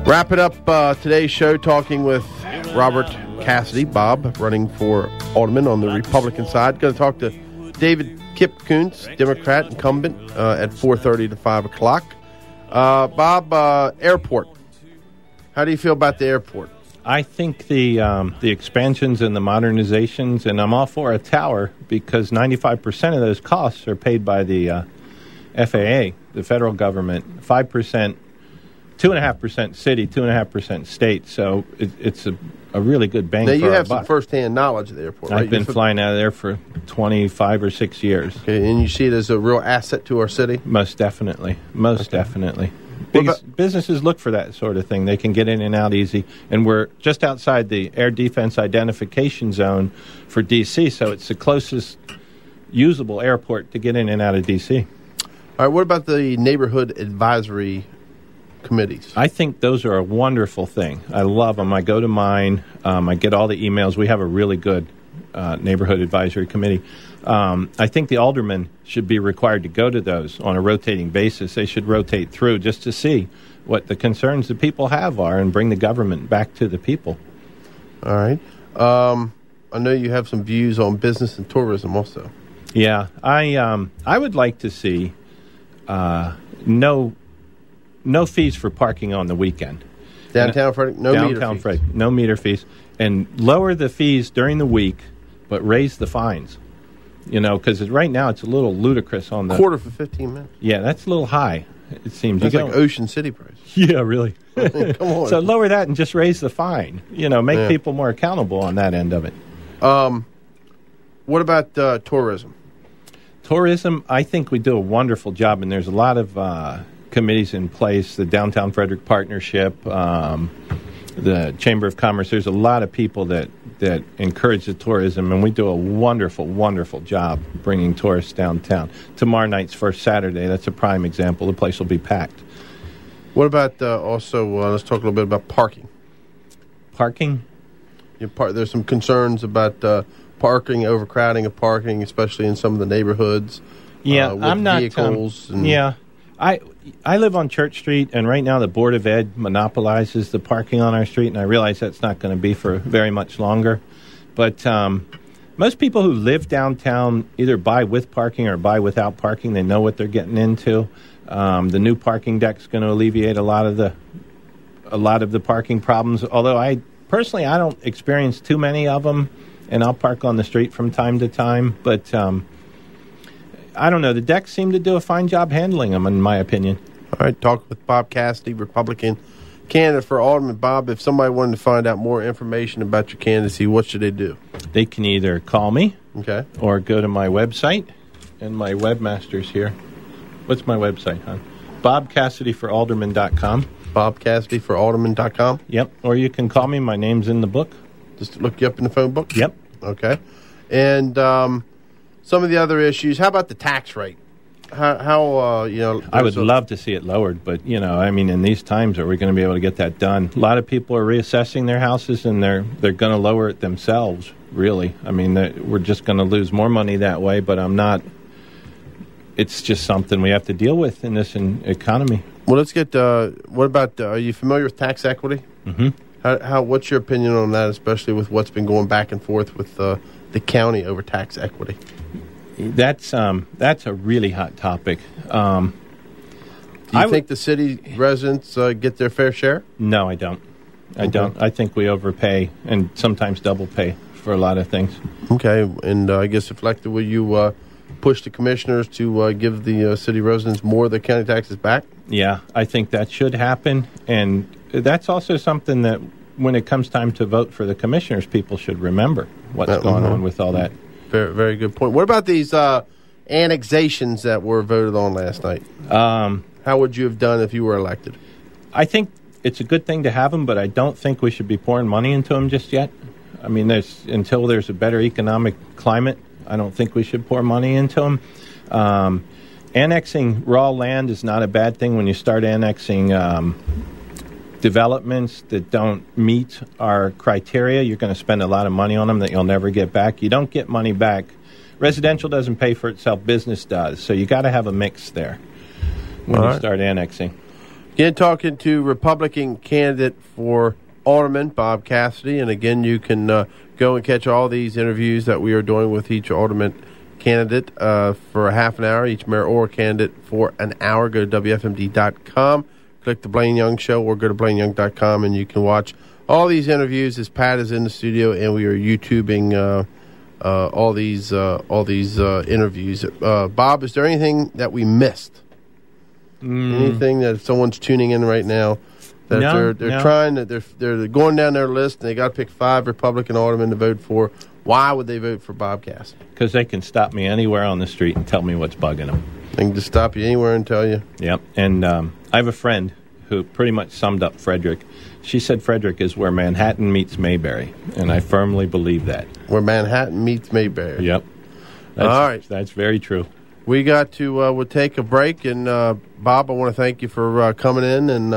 Wrapping up today's show, talking with Robert Cassidy, Bob, running for alderman on the Republican side. Going to talk to David Kip Kuntz, Democrat incumbent, at 4:30 to 5 o'clock. Bob, airport. How do you feel about the airport? I think the expansions and the modernizations, and I'm all for a tower because 95% of those costs are paid by the FAA, the federal government, 5%, 2.5% city, 2.5% state. So it's a really good bang for our buck. Now, you have some firsthand knowledge of the airport, right? I've been flying out of there for 25 or 6 years. Okay, and you see it as a real asset to our city? Most definitely. Definitely. Businesses look for that sort of thing. They can get in and out easy. And we're just outside the air defense identification zone for D.C., so it's the closest usable airport to get in and out of D.C. All right, what about the neighborhood advisory committees? I think those are a wonderful thing. I love them. I go to mine. I get all the emails. We have a really good neighborhood advisory committee. I think the aldermen should be required to go to those on a rotating basis. They should rotate through just to see what the concerns the people have are and bring the government back to the people. All right. I know you have some views on business and tourism also. Yeah. I would like to see no fees for parking on the weekend. Downtown Frederick, no meter fees. And lower the fees during the week, but raise the fines. You know, because right now it's a little ludicrous on the... Quarter for 15 minutes. Yeah, that's a little high, it seems. That's like Ocean City price. Yeah, really. I mean, come on. So lower that and just raise the fine. You know, make people more accountable on that end of it. What about tourism? Tourism, I think we do a wonderful job, and there's a lot of committees in place, the Downtown Frederick Partnership, the Chamber of Commerce. There's a lot of people that encourage the tourism, and we do a wonderful, wonderful job bringing tourists downtown. Tomorrow night's first Saturday. That's a prime example. The place will be packed. What about also, let's talk a little bit about parking. Parking? There's some concerns about parking, overcrowding of parking, especially in some of the neighborhoods. Yeah, with I'm not... vehicles. I live on Church Street, and right now the Board of Ed monopolizes the parking on our street, and I realize that's not going to be for very much longer. But most people who live downtown either buy with parking or buy without parking. They know what they're getting into. The new parking deck's going to alleviate a lot of the parking problems, although I don't experience too many of them, and I'll park on the street from time to time. But... I don't know. The decks seem to do a fine job handling them, in my opinion. All right. Talk with Bob Cassidy, Republican candidate for alderman. Bob, if somebody wanted to find out more information about your candidacy, what should they do? They can either call me or go to my website, and my webmaster's here. What's my website, hon? BobCassidyForAlderman.com. BobCassidyForAlderman.com? Yep. Or you can call me. My name's in the book. Just look you up in the phone book? Yep. Okay. And... some of the other issues. How about the tax rate? How I would love to see it lowered, but, in these times, are we going to be able to get that done? A lot of people are reassessing their houses, and they're going to lower it themselves, really. We're just going to lose more money that way, but it's just something we have to deal with in this economy. Well, let's get, what about, are you familiar with tax equity? Mm-hmm. What's your opinion on that, especially with what's been going back and forth with the county over tax equity? That's a really hot topic. Do you think the city residents get their fair share? No, I don't. I don't. I think we overpay and sometimes double pay for a lot of things. Okay, and I guess if elected, will you push the commissioners to give the city residents more of the county taxes back? Yeah, I think that should happen, and that's also something that when it comes time to vote for the commissioners, people should remember what's going on with all that. Very, very good point. What about these annexations that were voted on last night? How would you have done if you were elected? I think it's a good thing to have them, but I don't think we should be pouring money into them just yet. Until there's a better economic climate, I don't think we should pour money into them. Annexing raw land is not a bad thing when you start annexing developments that don't meet our criteria. You're going to spend a lot of money on them that you'll never get back. You don't get money back. Residential doesn't pay for itself. Business does. So you got to have a mix there when you start annexing. Again, talking to Republican candidate for alderman, Bob Cassidy. And again, you can go and catch all these interviews that we are doing with each alderman candidate for a half an hour, each mayor or candidate for an hour. Go to WFMD.com, click the Blaine Young Show, or go to BlaineYoung.com, and you can watch all these interviews as Pat is in the studio, and we are YouTubing all these interviews. Bob, is there anything that we missed? Anything that if someone's tuning in right now that they're trying to they're going down their list and they got to pick 5 Republican aldermen to vote for? Why would they vote for Bob Cassidy? Because they can stop me anywhere on the street and tell me what's bugging them. They can just stop you anywhere and tell you. Yep. And I have a friend who pretty much summed up Frederick. She said Frederick is where Manhattan meets Mayberry, and I firmly believe that. Where Manhattan meets Mayberry. Yep. All right. That's very true. We got to we'll take a break, and Bob, I want to thank you for coming in and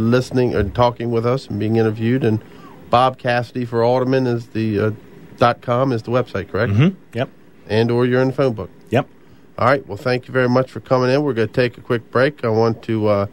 listening and talking with us and being interviewed. And Bob Cassidy for Alderman is the .com is the website, correct? Mm-hmm. Yep. And or you're in the phone book. Yep. All right. Well, thank you very much for coming in. We're going to take a quick break. I want to